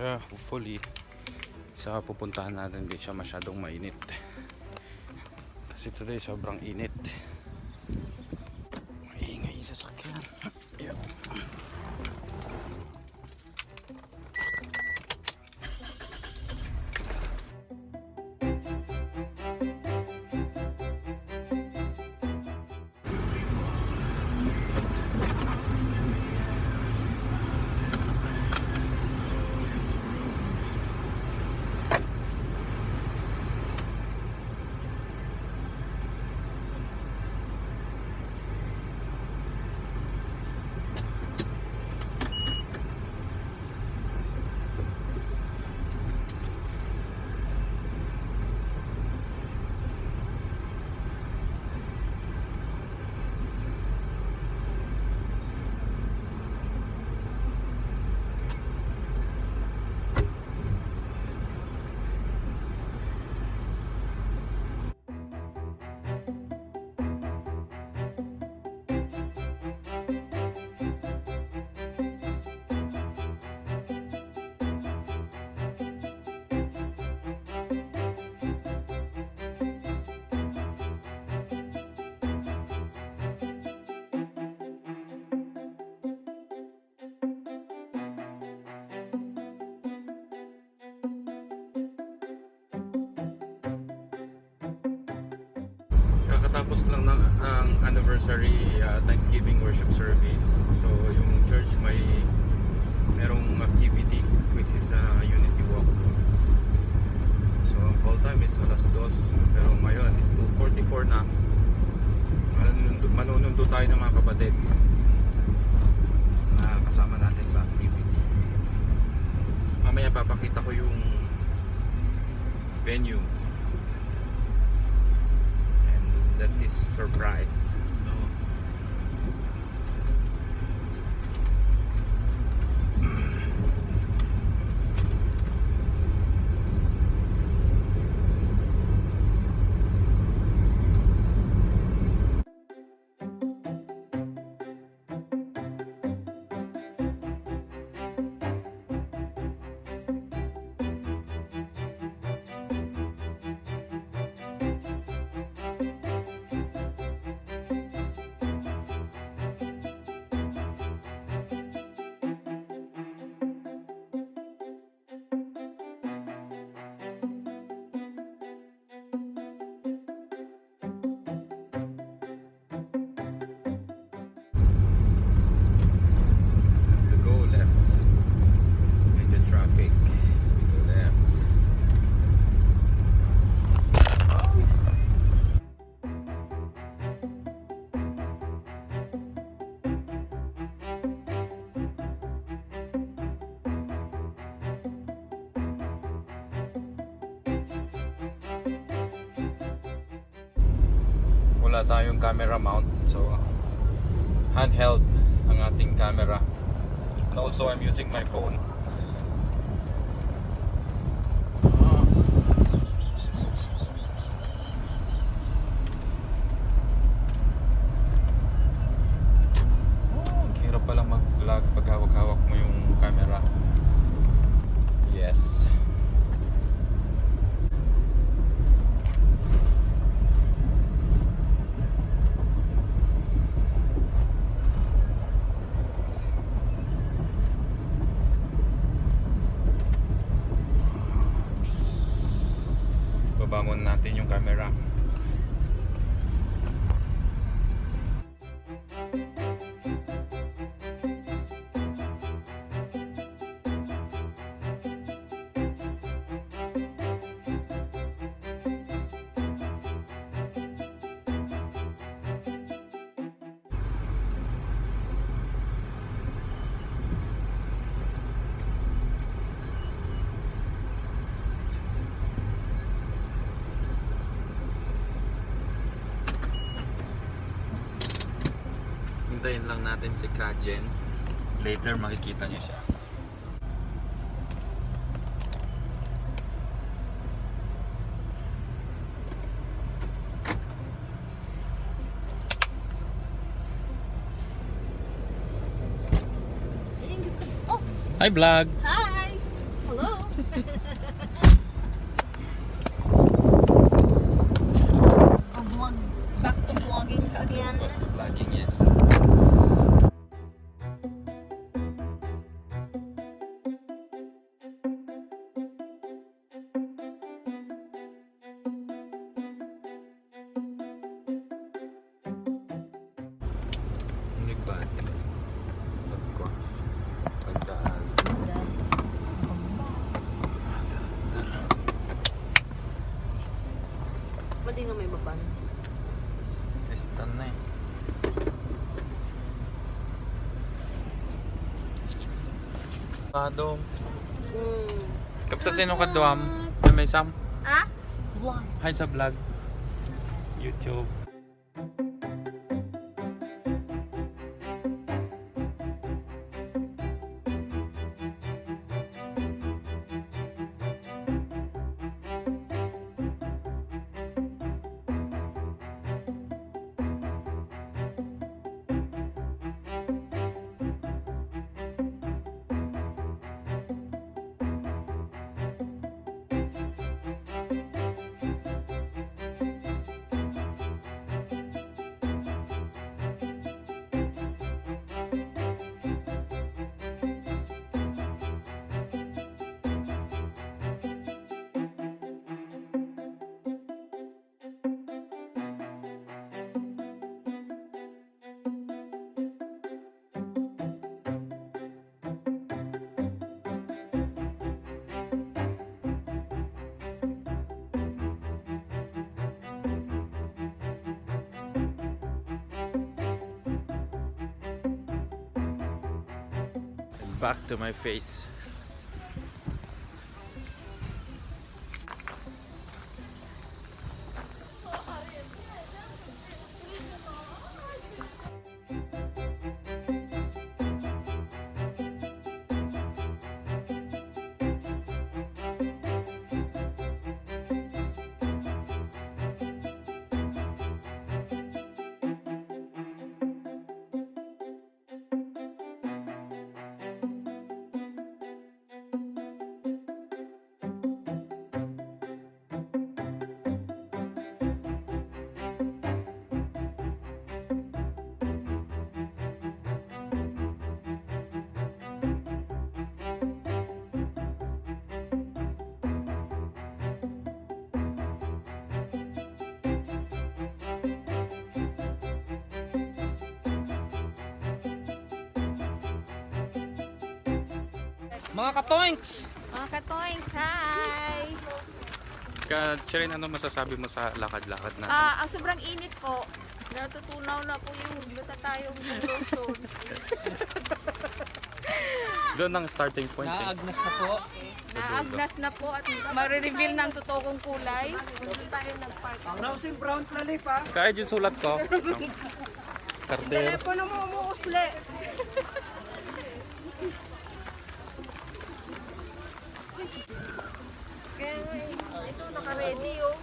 Kaya hopefully sa pupuntahan natin hindi siya masyadong mainit. Kasi today sobrang init. Maingay sa sasakyan. Yeah. Kakatapos lang ng ang anniversary Thanksgiving worship service. So yung church merong activity which is Unity Walk. So ang call time is alas 2 pero ngayon is 2:44 na. Manunundo tayo ng mga kapatid na kasama natin sa activity. Mamaya papakita ko yung venue. That is surprise. So wala tayong camera mount, so handheld ang ating camera, and also I'm using my phone. Ang hirap palang mag-vlog pag hawak-hawak mo yung camera. Yes. Babamon natin yung camera. Hintayin lang natin si Kajen. Later makikita niyo siya. Oh, Hi vlog! hi! Hello Vlog. Back to vlogging ka again. Vlogging, yes. Ba? Ko. Pagdaan. Ba't di nga may baban? Testan na eh. Padong. Kapsa sino ka duam? Na may sam? Ah? Vlog. Hi sa vlog. YouTube. Back to my face. Mga katoinks! Mga katoings, hi! Chirin, ano masasabi mo sa lakad-lakad natin? Ang sobrang init po. Natutunaw na po yung luta tayong lotion. Doon ang starting point. Naagnas na po. Naagnas na po at marireveal ng totoo kong kulay. Doon tayo nag-park. Rousing brown tralif ha. Kahit yung sulat ko. Kartel. Telepono mo umuusli. Kaya nga ito naka-ready oh.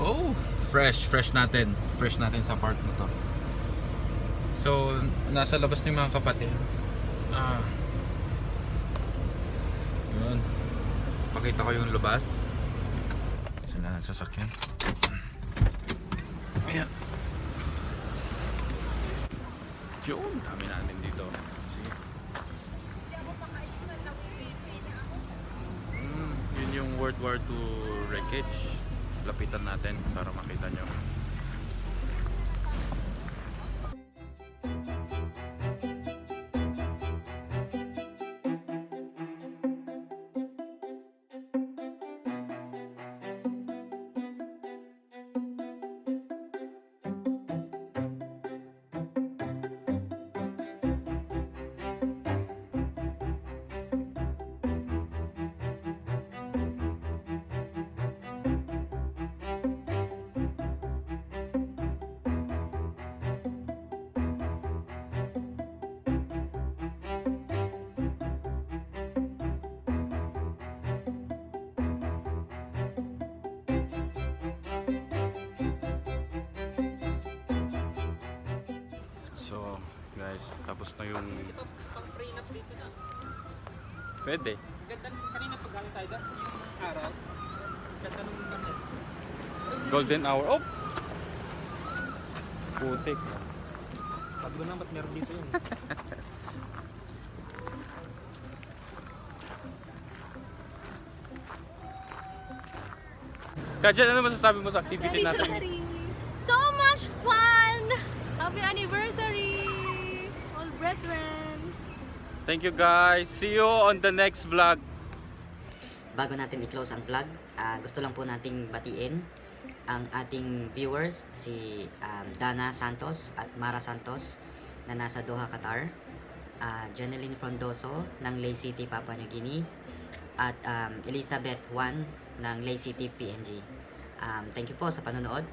Oh, fresh natin sa part na to. So, nasa labas ng mga kapatid. Yun. Pakita ko yung labas. Sila ang sasakyan. Ayan. Yun, dami natin dito. See? Yun yung World War II wreckage. Lapitan natin para makita nyo. Tapos na yung... Ito, pang prenup dito na. Pwede. Ganda, kanina pag galing tayo doon, yung araw. Ganda nung kami. Golden hour. Oh! Putik. Sabi ko na, ba't meron dito yun? Kajan, ano masasabi mo sa activity natin? So much fun! Happy anniversary! All brethren! Thank you guys. See you on the next vlog. Bago natin i-close ang vlog, gusto lang po nating batiin ang ating viewers, si Dana Santos at Mara Santos na nasa Doha, Qatar, Janeline Frondoso ng LAE City, Papua New Guinea, at Elizabeth Juan ng LAE City, PNG. Thank you po sa panonood.